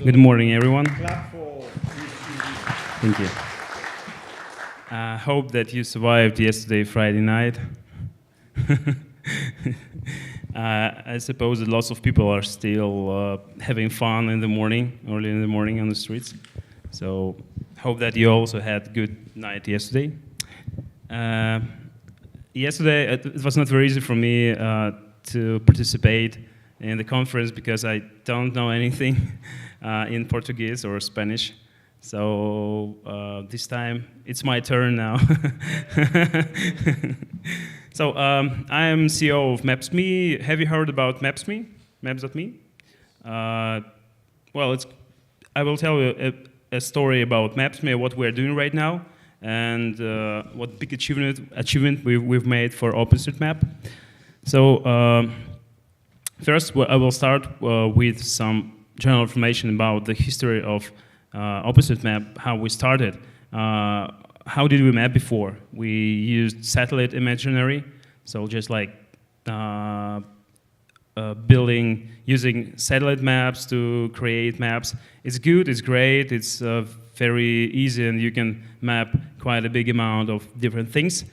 Good morning, everyone. Clap for Thank you. I hope that you survived yesterday, Friday night. I suppose that lots of people are still having fun in the morning, early in the morning on the streets. So hope that you also had a good night yesterday. Yesterday, it was not very easy for me to participate in the conference because I don't know anything in Portuguese or Spanish. So this time, it's my turn now. So I am CEO of MapsMe. Have you heard about MapsMe? Maps.me? Well, I will tell you a story about MapsMe, what we're doing right now, and what big achievement we've made for OpenStreetMap. So first, I will start with some general information about the history of OpenStreetMap, how we started. How did we map before? We used satellite imagery, so just like using satellite maps to create maps. It's good, it's great, it's very easy, and you can map quite a big amount of different things.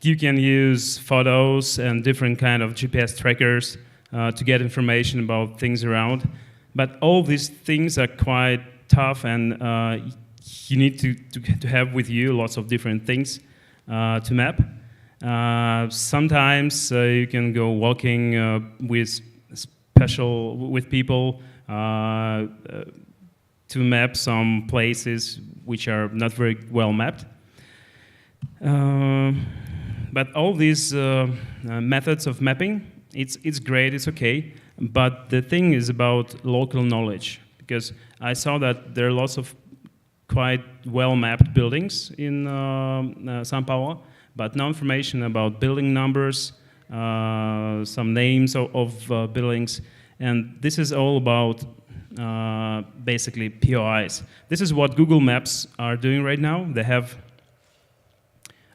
You can use photos and different kind of GPS trackers to get information about things around. But all these things are quite tough, and you need to have with you lots of different things to map. Sometimes you can go walking with people to map some places which are not very well mapped. But all these methods of mapping, it's great, it's okay. But the thing is about local knowledge, because I saw that there are lots of quite well-mapped buildings in São Paulo, but no information about building numbers, some names of buildings, and this is all about basically POIs. This is what Google Maps are doing right now. They have,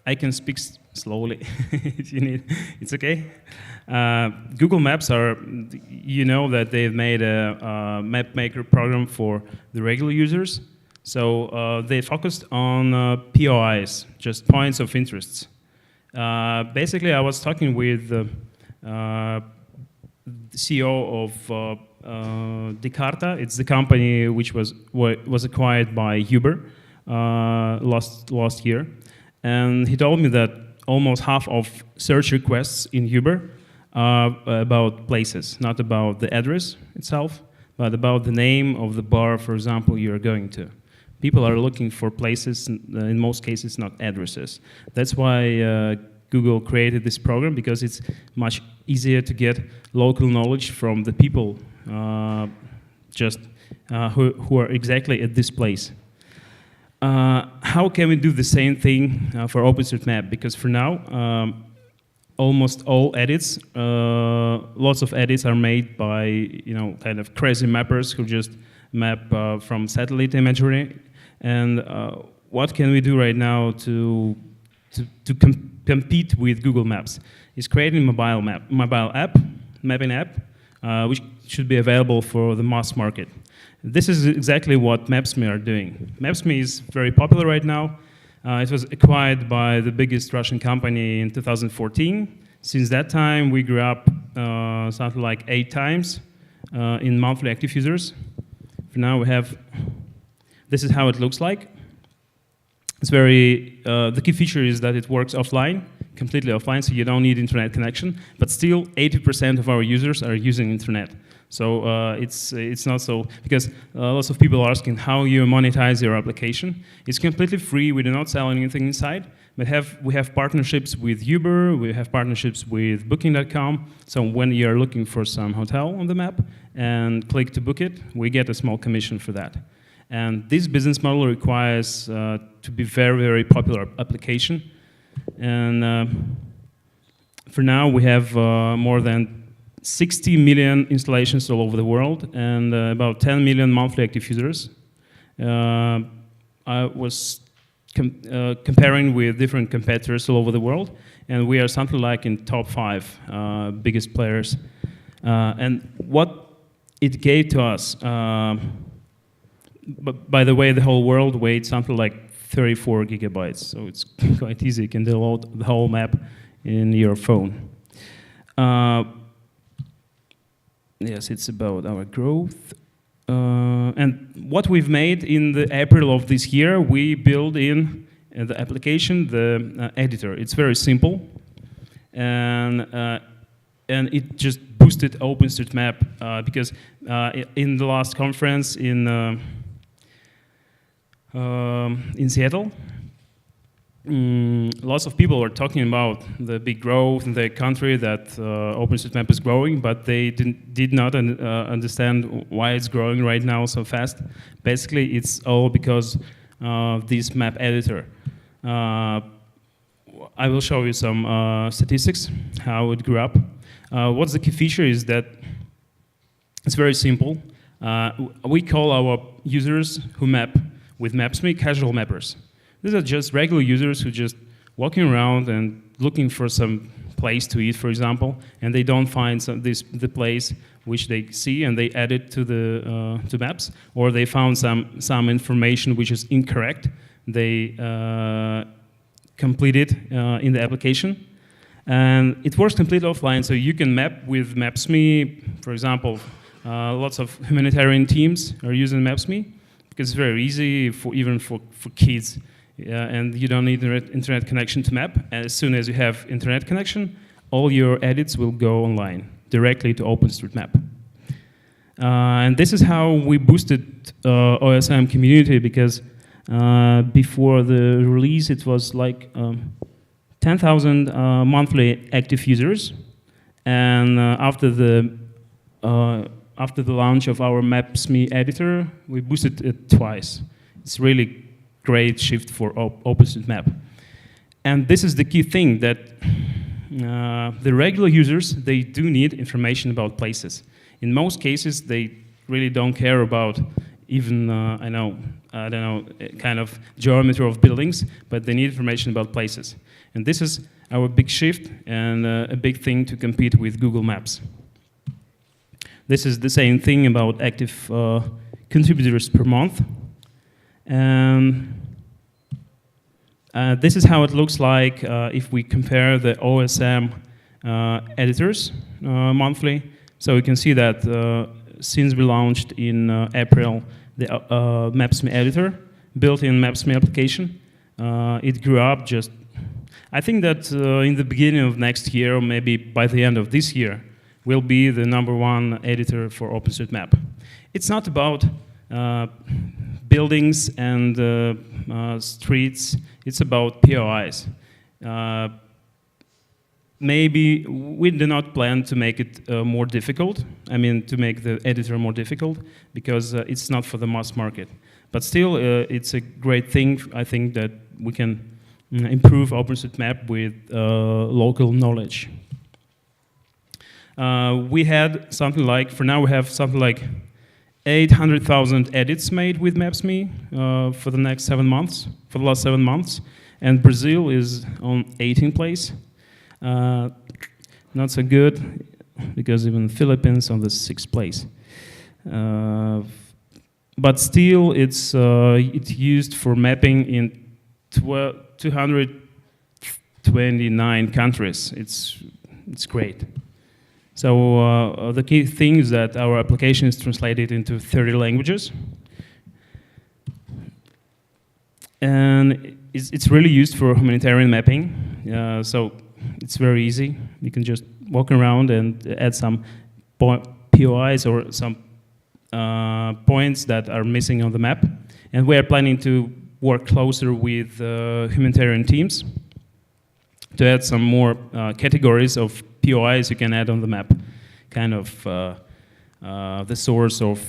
I can speak slowly if you need, it's okay. Google Maps are, you know that they've made a map maker program for the regular users. So they focused on POIs, just points of interests. Basically, I was talking with the CEO of Descartes. It's the company which was acquired by Uber last year. And he told me that almost half of search requests in Uber are about places, not about the address itself, but about the name of the bar, for example, you're going to. People are looking for places, in most cases, not addresses. That's why Google created this program, because it's much easier to get local knowledge from the people who are exactly at this place. How can we do the same thing for OpenStreetMap? Because for now, almost all edits, lots of edits are made by kind of crazy mappers who just map from satellite imagery. And what can we do right now to compete with Google Maps? Is creating a mapping app, which should be available for the mass market. This is exactly what MapsMe are doing. MapsMe is very popular right now. It was acquired by the biggest Russian company in 2014. Since that time, we grew up something like 8 times in monthly active users. For now, we have, this is how it looks like. It's very, the key feature is that it works offline, completely offline, so you don't need internet connection, but still 80% of our users are using internet. So it's not so, because lots of people are asking how you monetize your application. It's completely free, we do not sell anything inside, but we have partnerships with Uber, we have partnerships with Booking.com, so when you're looking for some hotel on the map and click to book it, we get a small commission for that. And this business model requires to be very, very popular application. And for now, we have more than 60 million installations all over the world and about 10 million monthly active users. I was comparing with different competitors all over the world, and we are something like in top 5 biggest players. And what it gave to us, but by the way, the whole world weighs something like 34 gigabytes, so it's quite easy. You can download the whole map in your phone. Yes, it's about our growth. And what we've made in the April of this year, we built in the application, the editor. It's very simple, and it just boosted OpenStreetMap because in the last conference in Seattle, lots of people were talking about the big growth in the country, that OpenStreetMap is growing, but they did not understand why it's growing right now so fast. Basically, it's all because of this map editor. I will show you some statistics, how it grew up. What's the key feature is that it's very simple. We call our users who map with MapsMe casual mappers. These are just regular users who just walking around and looking for some place to eat, for example, and they don't find the place which they see, and they add it to the to maps, or they found some information which is incorrect. They complete it in the application, and it works completely offline. So you can map with MapsMe, for example. Lots of humanitarian teams are using MapsMe because it's very easy even for kids. And you don't need internet connection to map. And as soon as you have internet connection, all your edits will go online, directly to OpenStreetMap. And this is how we boosted OSM community, because before the release it was like 10,000 monthly active users. And after the launch of our MapsMe editor, we boosted it twice. It's really great shift for OpenStreetMap. And this is the key thing, that the regular users, they do need information about places. In most cases, they really don't care about even, I don't know, kind of geometry of buildings, but they need information about places. And this is our big shift and a big thing to compete with Google Maps. This is the same thing about active contributors per month. This is how it looks like if we compare the OSM editors monthly. So you can see that since we launched in April the MapsMe editor, built-in MapsMe application, it grew up just, I think that in the beginning of next year, or maybe by the end of this year, will be the #1 editor for OpenStreetMap. It's not about buildings and streets, it's about POIs. Maybe we do not plan to make it more difficult, I mean to make the editor more difficult, because it's not for the mass market. But still, it's a great thing, I think, that we can improve OpenStreetMap with local knowledge. We had something like, for now we have something like 800,000 edits made with MapsMe for the next 7 months, for the last 7 months, and Brazil is on 18th place. Not so good, because even Philippines on the 6th place. But still, it's used for mapping in 229 countries. It's great. So the key thing is that our application is translated into 30 languages. And it's really used for humanitarian mapping. So it's very easy. You can just walk around and add some POIs or some points that are missing on the map. And we are planning to work closer with humanitarian teams to add some more categories of POIs you can add on the map, kind of the source of,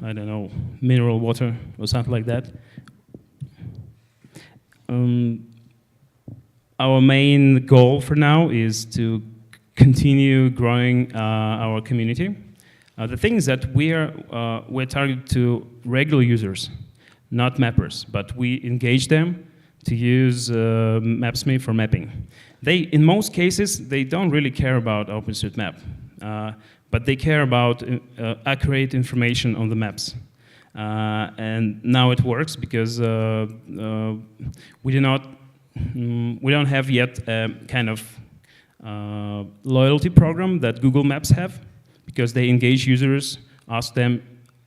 I don't know, mineral water or something like that. Our main goal for now is to continue growing our community. The thing is that we're targeted to regular users, not mappers, but we engage them to use MapsMe for mapping. In most cases, they don't really care about OpenStreetMap, but they care about accurate information on the maps. And now it works because we don't have yet a kind of loyalty program that Google Maps have, because they engage users, ask them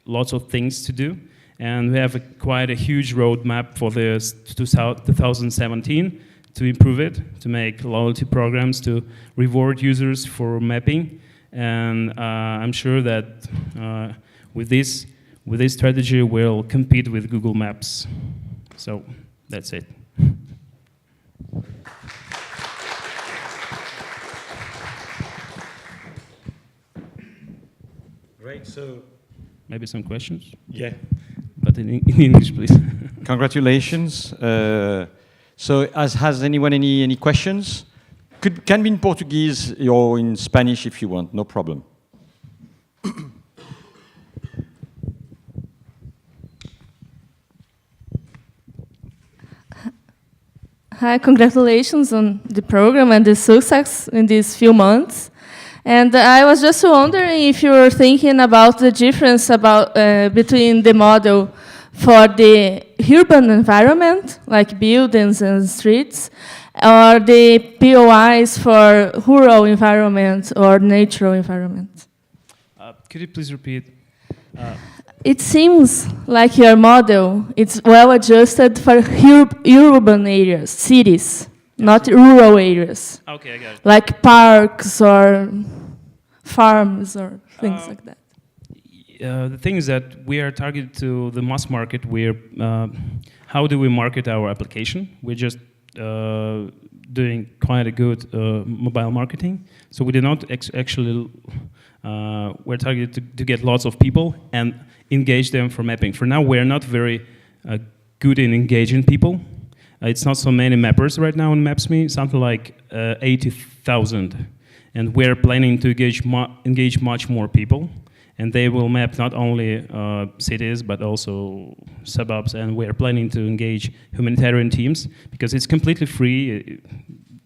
lots of things to do, and we have quite a huge roadmap for the 2017 to improve it, to make loyalty programs, to reward users for mapping, and I'm sure that with this strategy we'll compete with Google Maps. So that's it. Great. So maybe some questions? Yeah. But in English, please. Congratulations. So has anyone any questions? Can be in Portuguese or in Spanish if you want, no problem. Hi, congratulations on the program and the success in these few months. And I was just wondering if you were thinking about the difference between the model for the urban environment, like buildings and streets, or the POIs for rural environment or natural environment. Could you please repeat? It seems like your model is well adjusted for urban areas, cities, not rural areas. Okay, I got it. Like parks or farms or things like that. The thing is that we are targeted to the mass market. How do we market our application? We're just doing quite a good mobile marketing. So we do not actually, we're targeted to get lots of people and engage them for mapping. For now, we're not very good in engaging people. It's not so many mappers right now on MapsMe, something like 80,000. And we're planning to engage much more people. And they will map not only cities, but also suburbs. And we're planning to engage humanitarian teams, because it's completely free.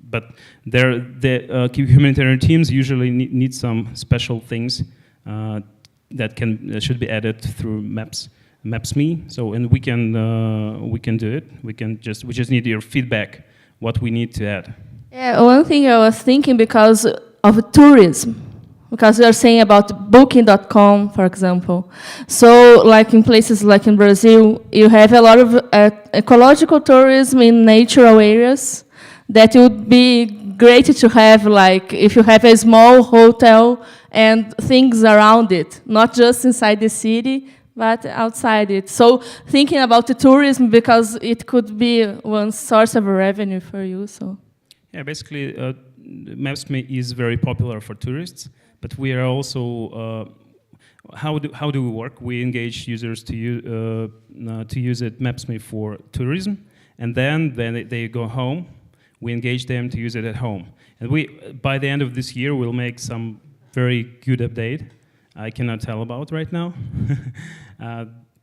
But the humanitarian teams usually need some special things that should be added through MapsMe. So, and we can do it. We just need your feedback, what we need to add. Yeah, one thing I was thinking, because of tourism, because you are saying about Booking.com, for example. So, like in places like in Brazil, you have a lot of ecological tourism in natural areas that would be great to have, like if you have a small hotel and things around it, not just inside the city, but outside it. So thinking about the tourism, because it could be one source of revenue for you. So yeah, basically, MapsMe is very popular for tourists, but we are also how do we work? We engage users to use it MapsMe for tourism, and then they go home. We engage them to use it at home. And by the end of this year, we'll make some very good update. I cannot tell about right now.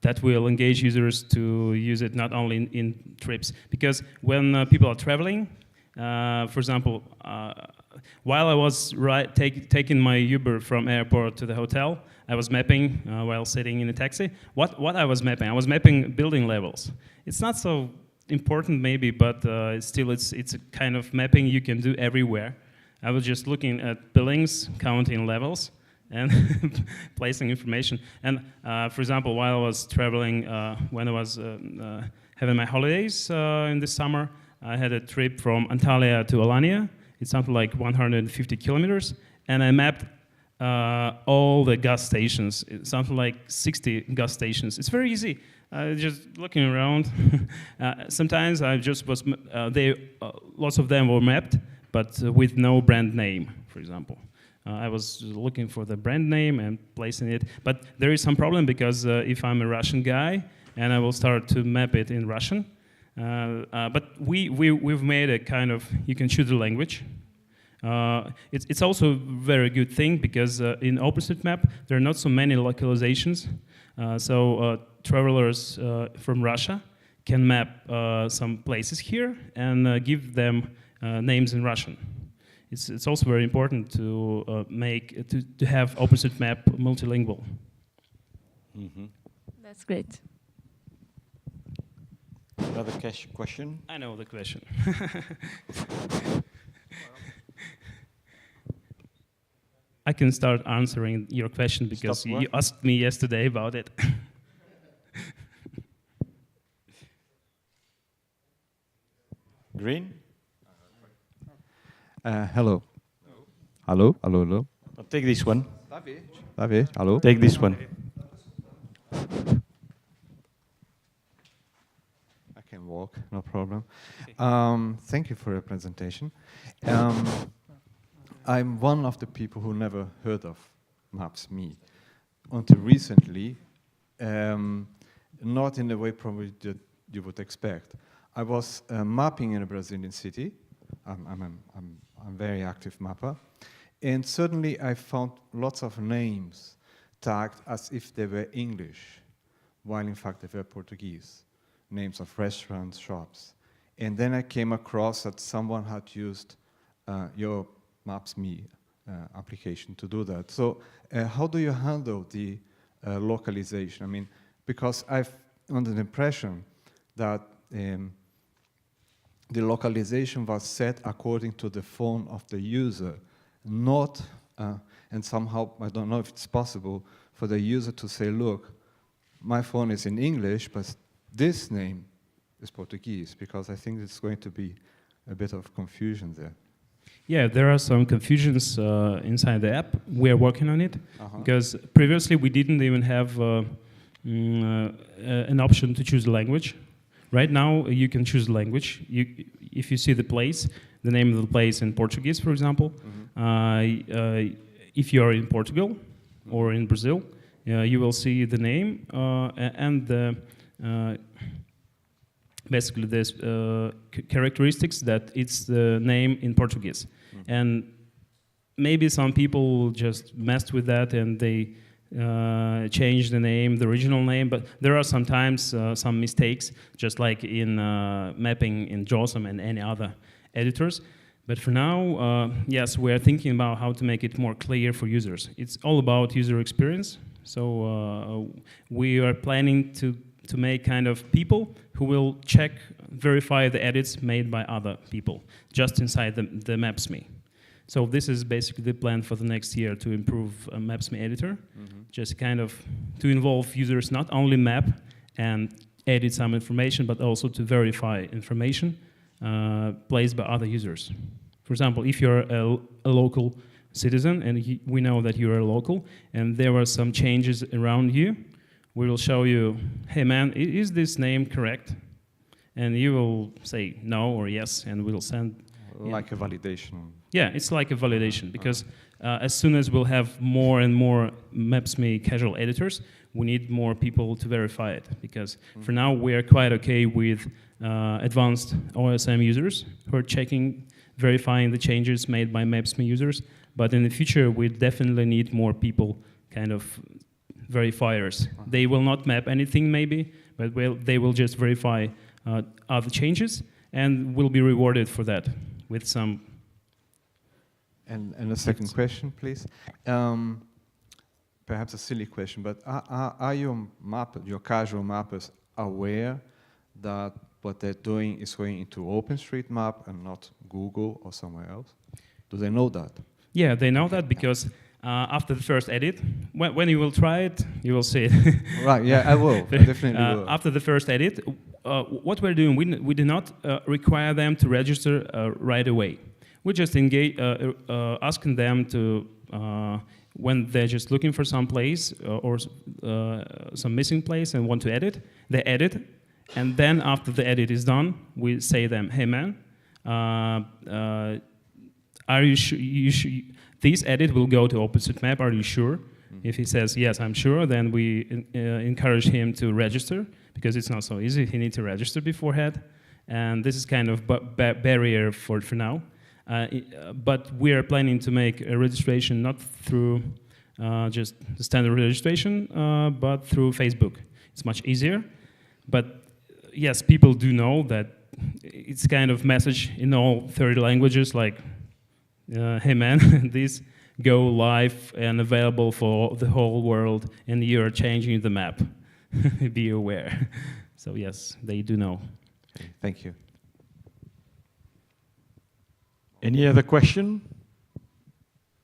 That will engage users to use it not only in trips. Because when people are traveling, for example, while I was taking my Uber from airport to the hotel, I was mapping while sitting in a taxi. What I was mapping? I was mapping building levels. It's not so important maybe, but still it's a kind of mapping you can do everywhere. I was just looking at buildings, counting levels, and placing information. And for example, while I was traveling, when I was having my holidays in the summer, I had a trip from Antalya to Alanya. It's something like 150 kilometers, and I mapped all the gas stations. It's something like 60 gas stations. It's very easy. Just looking around. Sometimes I just was. Lots of them were mapped, but with no brand name, for example. I was looking for the brand name and placing it, but there is some problem, because if I'm a Russian guy and I will start to map it in Russian, but we've made a kind of, you can choose the language. It's also a very good thing, because in OpenStreetMap there are not so many localizations, so travelers from Russia can map some places here and give them names in Russian. it's also very important to to have OpenStreetMap multilingual. Mhm. That's great. Another question? I know the question. I can start answering your question because Stop what? you asked me yesterday about it. Green? Hello. Hello. Hello. Hello. I'll take this one. David. Hello. Take this one. I can walk, no problem. Thank you for your presentation. I'm one of the people who never heard of MapsMe until recently, not in the way probably that you would expect. I was mapping in a Brazilian city. I'm a very active mapper. And suddenly I found lots of names tagged as if they were English, while in fact they were Portuguese. Names of restaurants, shops. And then I came across that someone had used your MapsMe application to do that. So how do you handle the localization? I mean, because I've under the impression that the localization was set according to the phone of the user, not, and somehow, I don't know if it's possible for the user to say, look, my phone is in English, but this name is Portuguese, because I think it's going to be a bit of confusion there. Yeah, there are some confusions inside the app. We are working on it, because previously we didn't even have an option to choose a language. Right now, you can choose language. If you see the place, the name of the place in Portuguese, for example, if you are in Portugal or in Brazil, you will see the name and the basically there's characteristics that it's the name in Portuguese. And maybe some people just messed with that and they change the name, the original name, but there are sometimes some mistakes, just like in mapping in JAWSOM and any other editors. But for now, yes, we're thinking about how to make it more clear for users. It's all about user experience. So we are planning to make kind of people who will check, verify the edits made by other people, just inside the MapsMe. So this is basically the plan for the next year to improve MapsMe editor, just kind of to involve users not only map and edit some information, but also to verify information placed by other users. For example, if you're a local citizen and we know that you're a local and there are some changes around you, we will show you, hey man, is this name correct? And you will say no or yes, and we'll send. Like a validation. Yeah, it's like a validation, because as soon as we'll have more and more MapsMe casual editors, we need more people to verify it, because for now we are quite okay with advanced OSM users who are checking, verifying the changes made by MapsMe users, but in the future we definitely need more people, kind of verifiers. They will not map anything maybe, but they will just verify other changes and will be rewarded for that with some. And a second question, please. Perhaps a silly question, but are your casual mappers aware that what they're doing is going into OpenStreetMap and not Google or somewhere else? Do they know that? Yeah, they know that because after the first edit, when you will try it, you will see it. Right, yeah, I will. I definitely will. After the first edit, what we're doing, we do not require them to register right away. We just engage, asking them to, when they're just looking for some place or some missing place and want to edit, they edit. And then after the edit is done, we say them, hey man, are you sure? This edit will go to OpenStreetMap, are you sure? If he says, yes, I'm sure, then we encourage him to register, because it's not so easy. He needs to register beforehand. And this is kind of barrier for now. But we are planning to make a registration not through just the standard registration, but through Facebook. It's much easier. But yes, people do know that it's kind of message in all 30 languages, like hey man, this go live and available for the whole world, and you're changing the map. Be aware. So yes, they do know. Okay, thank you. Any other question?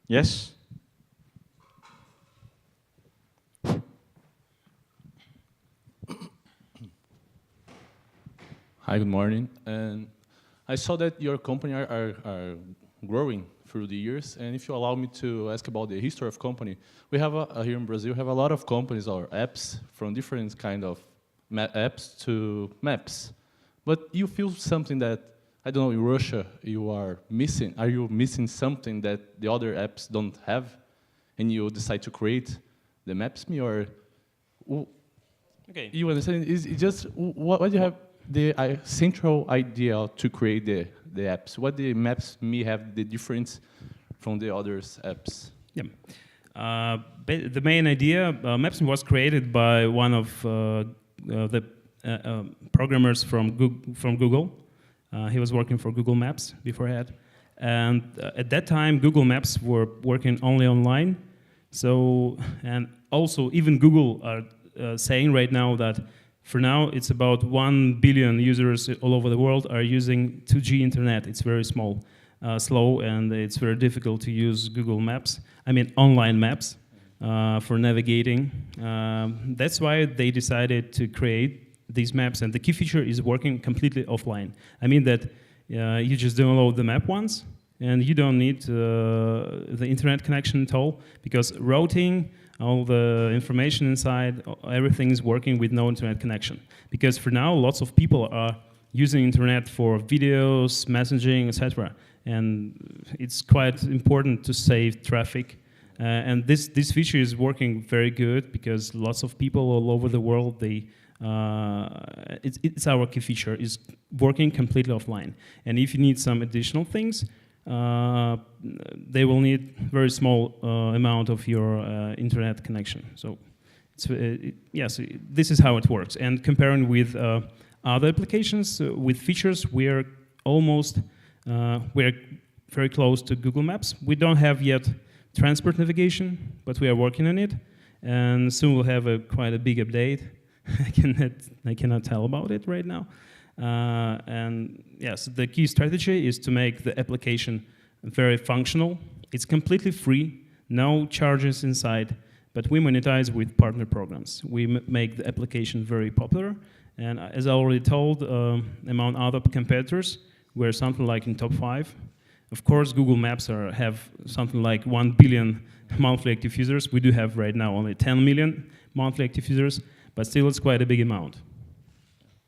Yes? Hi, good morning. And I saw that your company are growing through the years. And if you allow me to ask about the history of company, we have here in Brazil, we have a lot of companies or apps from different kind of apps to maps. But you feel something that, I don't know, in Russia you are missing. Are you missing something that the other apps don't have? And you decide to create the MapsMe, or Okay. you understand? Is it just what do you have the central idea to create the apps? What the MapsMe have the difference from the others apps? Yeah. The main idea, MapsMe was created by one of the programmers from Google. He was working for Google Maps beforehand. And at that time, Google Maps were working only online. So, and also even Google are saying right now that for now it's about 1 billion users all over the world are using 2G internet. It's very small, slow, and it's very difficult to use Google Maps. I mean online maps for navigating. That's why they decided to create these maps, and the key feature is working completely offline. I mean that you just download the map once, and you don't need the internet connection at all, because routing, all the information inside, everything is working with no internet connection. Because for now, lots of people are using internet for videos, messaging, etc. And it's quite important to save traffic. And this feature is working very good because lots of people all over the world, it's our key feature, is working completely offline. And if you need some additional things, they will need very small amount of your internet connection. So, yes, this is how it works. And comparing with other applications with features, we're very close to Google Maps. We don't have yet transport navigation, but we are working on it. And soon we'll have quite a big update. I cannot tell about it right now. And yes, the key strategy is to make the application very functional. It's completely free, no charges inside, but we monetize with partner programs. We make the application very popular, and as I already told, among other competitors, we're something like in top 5. Of course, Google Maps have something like 1 billion monthly active users. We do have right now only 10 million monthly active users, but still it's quite a big amount.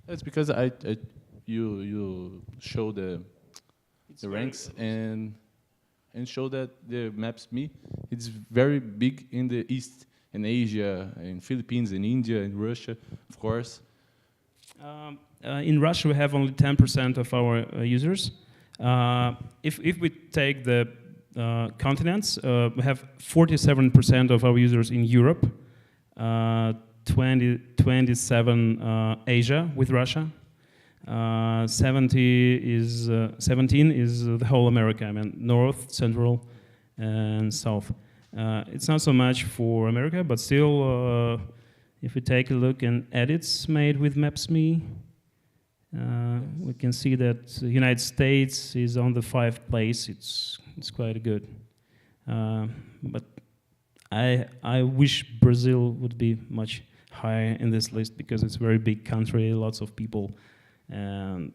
That's because you show the ranks and show that the MapsMe it's very big in the East, in Asia, in Philippines, in India, in Russia, of course. In Russia, we have only 10% of our users. If we take the continents, we have 47% of our users in Europe, 27 Asia with Russia, 17 is the whole America. I mean North, Central, and South. It's not so much for America, but still, if we take a look at edits made with MapsMe, we can see that the United States is on the 5th place. It's quite good, but I wish Brazil would be much higher in this list because it's a very big country, lots of people, and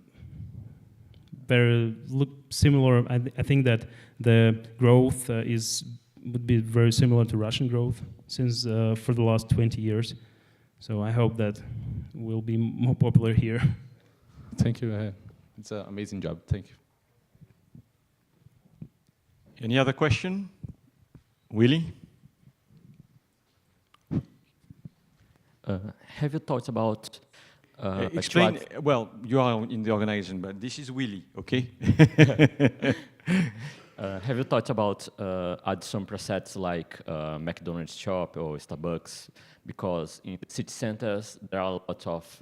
look similar. I think that the growth would be very similar to Russian growth since for the last 20 years. So I hope that we'll be more popular here. Thank you. It's an amazing job. Thank you. Any other question? Willie? Have you thought about explain, well, you are in the organization, but this is Willie, okay? have you thought about add some presets like McDonald's shop or Starbucks? Because in city centers, there are a lot of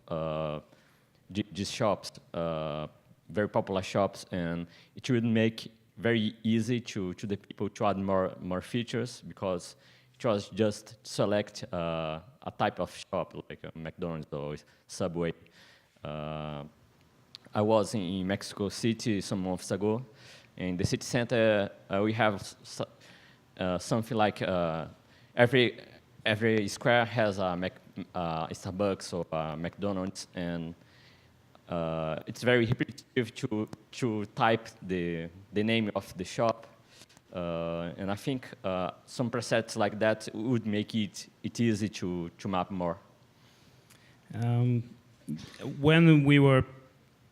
these shops, very popular shops, and it would make very easy to the people to add more features, because it was just select a type of shop like a McDonald's or Subway. I was in Mexico City some months ago. In the city center, we have something like every square has a Starbucks or a McDonald's, and it's very repetitive to type the name of the shop. And I think some presets like that would make it easy to map more. When we were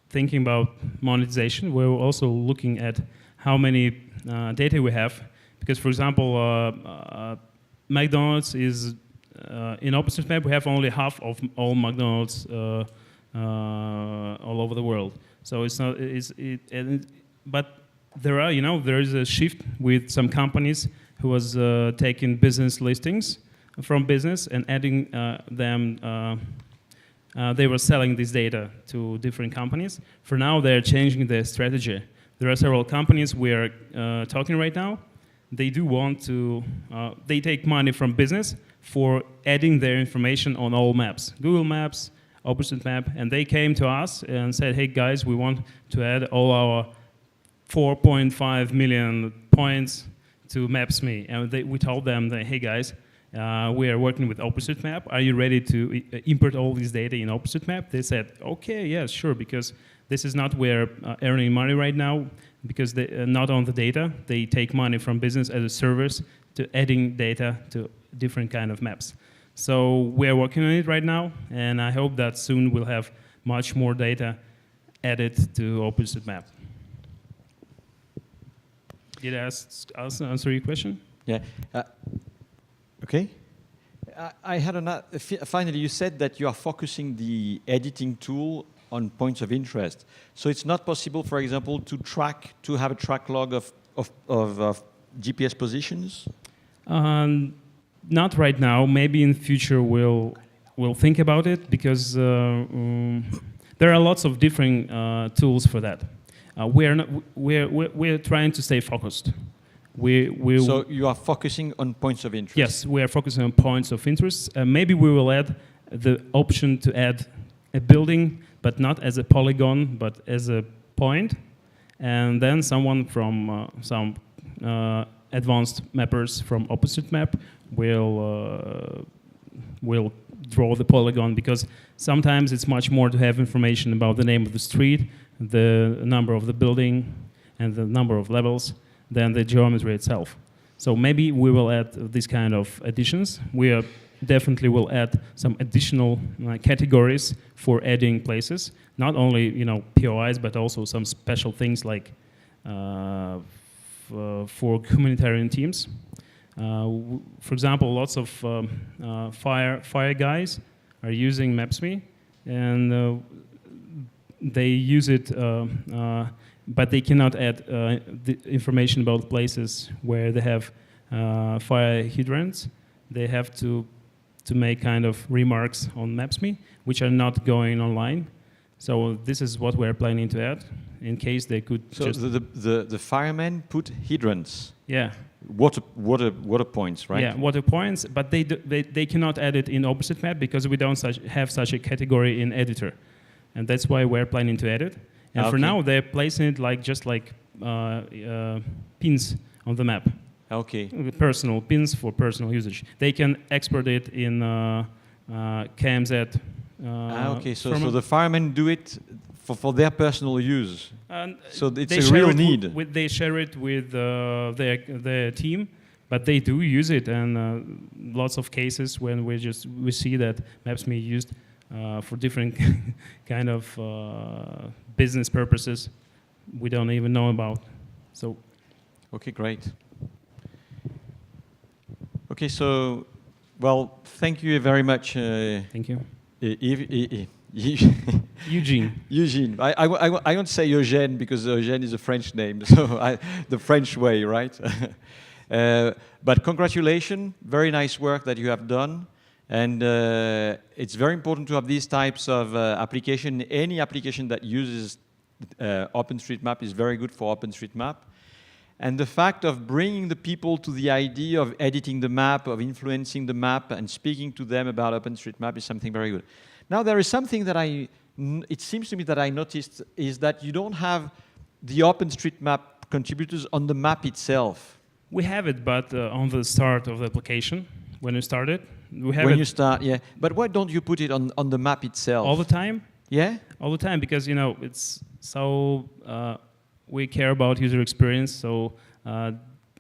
thinking about monetization, we were also looking at how many data we have. Because, for example, McDonald's is, in OpenStreetMap, we have only half of all McDonald's all over the world. So it's not, but there is a shift with some companies who was taking business listings from business and adding them. They were selling this data to different companies. For now, they're changing their strategy. There are several companies we are talking right now. They do want to, they take money from business for adding their information on all maps, Google Maps, OpenStreetMap, and they came to us and said, hey guys, we want to add all our 4.5 million points to MapsMe. And we told them that, hey guys, we are working with OpenStreetMap. Are you ready to import all this data in OpenStreetMap? They said, okay, yes, sure, because this is not where earning money right now, because they not on the data. They take money from business as a service to adding data to different kind of maps. So we're working on it right now, and I hope that soon we'll have much more data added to OpenStreetMap. Did I answer your question? Yeah. Okay. I had another. Finally, you said that you are focusing the editing tool on points of interest. So it's not possible, for example, to have a track log of GPS positions? Not right now. Maybe in the future we'll think about it, because there are lots of different tools for that. We're trying to stay focused. So you are focusing on points of interest? Yes, we are focusing on points of interest. Maybe we will add the option to add a building, but not as a polygon, but as a point. And then someone from some advanced mappers from OpenStreetMap will draw the polygon, because sometimes it's much more to have information about the name of the street, the number of the building, and the number of levels than the geometry itself. So maybe we will add these kind of additions. We definitely will add some additional categories for adding places, not only POIs, but also some special things like for humanitarian teams. For example, lots of fire guys are using MapsMe, and they use it, but they cannot add the information about places where they have fire hydrants. They have to make kind of remarks on MapsMe, which are not going online. So this is what we're planning to add, in case they could. So the firemen put hydrants. Yeah. Water points, right? Yeah, water points, but they cannot add it in OpenStreetMap because we don't have such a category in editor, and that's why we're planning to add it. And for now, they're placing it like pins on the map. Okay. Personal pins for personal usage. They can export it in KMZ. Okay, so the firemen do it for their personal use. So it's a real need. They share it with their team, but they do use it, and lots of cases when we see that MapsMe used for different kind of business purposes we don't even know about. So. Okay, great. Okay, so, well, thank you very much. Thank you. Eugene. Eugene. I won't say Eugène because Eugène is a French name, so the French way, right? But congratulations, very nice work that you have done. And it's very important to have these types of application. Any application that uses OpenStreetMap is very good for OpenStreetMap. And the fact of bringing the people to the idea of editing the map, of influencing the map, and speaking to them about OpenStreetMap is something very good. Now, there is something that it seems to me that I noticed is that you don't have the OpenStreetMap contributors on the map itself. We have it, but on the start of the application, when you start it, we have when it you start, yeah. But why don't you put it on the map itself? all the time. Yeah? All the time, because it's so we care about user experience. So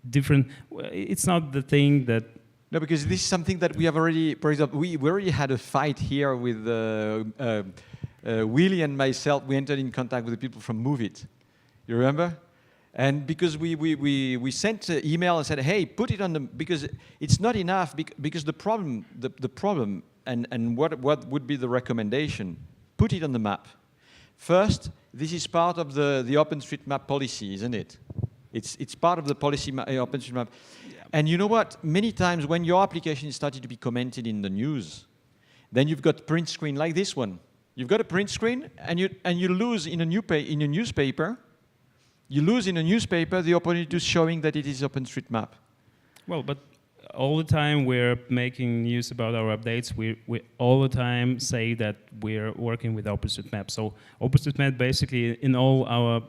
different. It's not the thing that. No, because this is something that we have already. For example, we already had a fight here with Willie and myself. We entered in contact with the people from Move It. You remember? And because we sent an email and said, hey, put it on the, because it's not enough, because the problem, and what would be the recommendation, put it on the map. First, this is part of the OpenStreetMap policy, isn't it? It's part of the policy, OpenStreetMap. Yeah. And you know what? Many times when your application is starting to be commented in the news, then you've got print screen like this one. You've got a print screen, and you lose in a newspaper. You lose in a newspaper the opportunity to showing that it is OpenStreetMap. Well, but all the time we're making news about our updates. We all the time say that we're working with OpenStreetMap. So OpenStreetMap basically in all our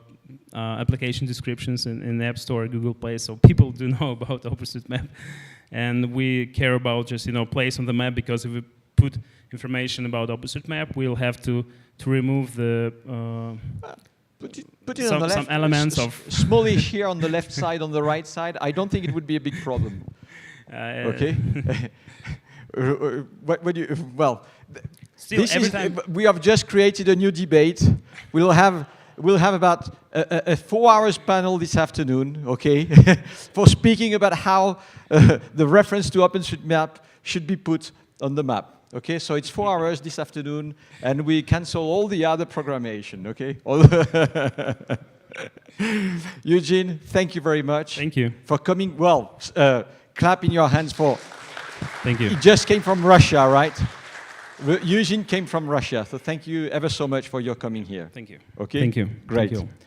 application descriptions in the App Store, Google Play. So people do know about OpenStreetMap, and we care about just place on the map, because if we put information about OpenStreetMap, we'll have to remove the. Put it on the left. Some elements of smallish here on the left side, on the right side. I don't think it would be a big problem. Okay. Well, still, every time we have just created a new debate. We'll have about a 4 hours panel this afternoon. Okay, for speaking about how the reference to OpenStreetMap should be put on the map. Okay, so it's 4 hours this afternoon, and we cancel all the other programmation, okay? Eugene, thank you very much. Thank you. For coming, well, clap in your hands for... Thank you. He just came from Russia, right? Eugene came from Russia, so thank you ever so much for your coming here. Thank you. Okay? Thank you. Great. Thank you.